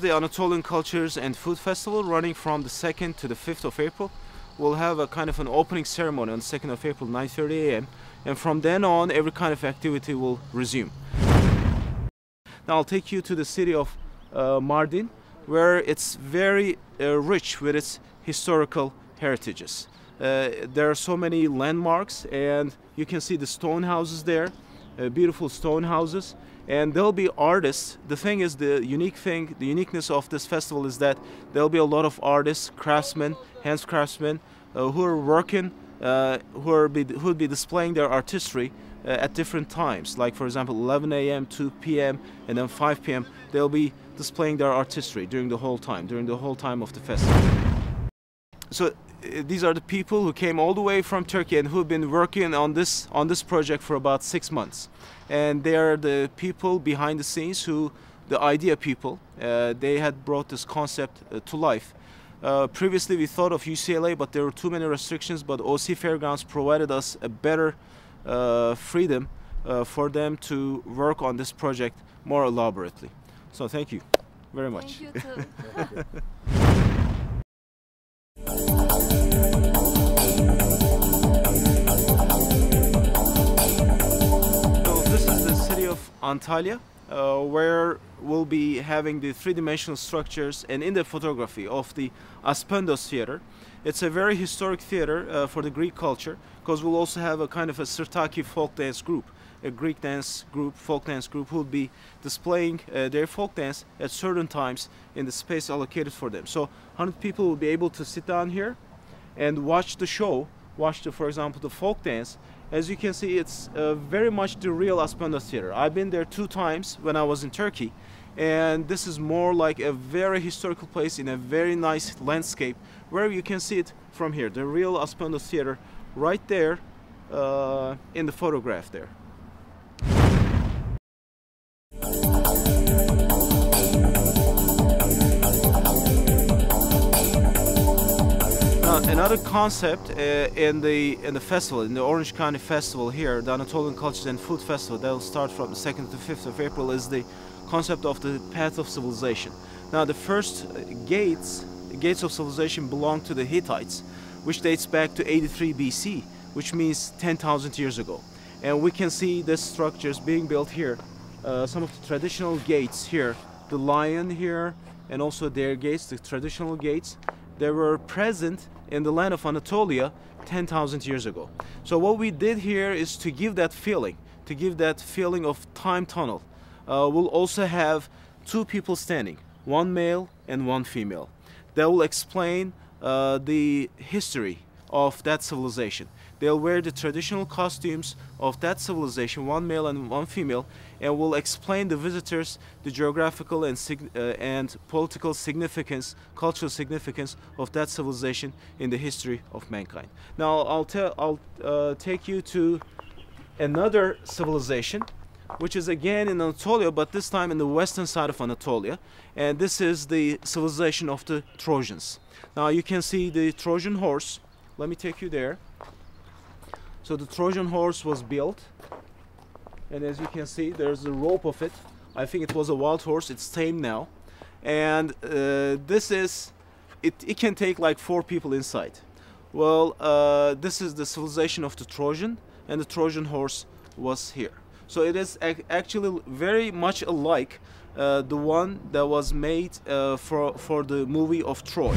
the Anatolian Cultures and Food Festival, running from the 2nd to the 5th of April. We'll have a kind of an opening ceremony on the 2nd of April, 9:30 a.m. And from then on, every kind of activity will resume. Now I'll take you to the city of Mardin, where it's very rich with its historical heritages. There are so many landmarks, and you can see the stone houses there, beautiful stone houses. And there'll be artists. The thing is, the uniqueness of this festival is that there'll be a lot of artists, craftsmen, hands craftsmen, who are working, who'll be displaying their artistry at different times. Like for example, 11 a.m., 2 p.m., and then 5 p.m. They'll be displaying their artistry during the whole time of the festival. So these are the people who came all the way from Turkey and who've been working on this project for about 6 months. And they are the people behind the scenes, the idea people. They had brought this concept to life. Previously we thought of UCLA, but there were too many restrictions, but OC Fairgrounds provided us a better freedom for them to work on this project more elaborately. So thank you very much. Thank you too. Antalya, where we'll be having the three-dimensional structures and in-depth photography of the Aspendos Theater. It's a very historic theater for the Greek culture, because we'll also have a kind of a Sirtaki folk dance group, a Greek dance group, folk dance group, who will be displaying their folk dance at certain times in the space allocated for them. So 100 people will be able to sit down here and watch the show, for example, the folk dance. As you can see, it's very much the real Aspendos Theater. I've been there 2 times when I was in Turkey, and this is more like a very historical place in a very nice landscape where you can see it from here, the real Aspendos Theater right there in the photograph there. Another concept in the festival, in the Orange County Festival here, the Anatolian Cultures and Food Festival, that will start from the 2nd to 5th of April, is the concept of the path of civilization. Now the first gates of civilization belong to the Hittites, which dates back to 83 BC, which means 10,000 years ago. And we can see the structures being built here, some of the traditional gates here, the lion here, and also their gates, the traditional gates. They were present in the land of Anatolia 10,000 years ago. So what we did here is to give that feeling of time tunnel. We'll also have 2 people standing, 1 male and 1 female. That will explain the history of that civilization. They'll wear the traditional costumes of that civilization, 1 male and 1 female, and will explain the visitors the geographical and political significance, cultural significance of that civilization in the history of mankind. Now I'll take you to another civilization, which is again in Anatolia, but this time in the western side of Anatolia, and this is the civilization of the Trojans. Now you can see the Trojan horse. Let me take you there. So the Trojan horse was built, and as you can see, there's a rope of it. I think it was a wild horse. It's tame now, and it can take like 4 people inside. Well, this is the civilization of the Trojan, and the Trojan horse was here. So it is actually very much alike the one that was made for the movie of Troy.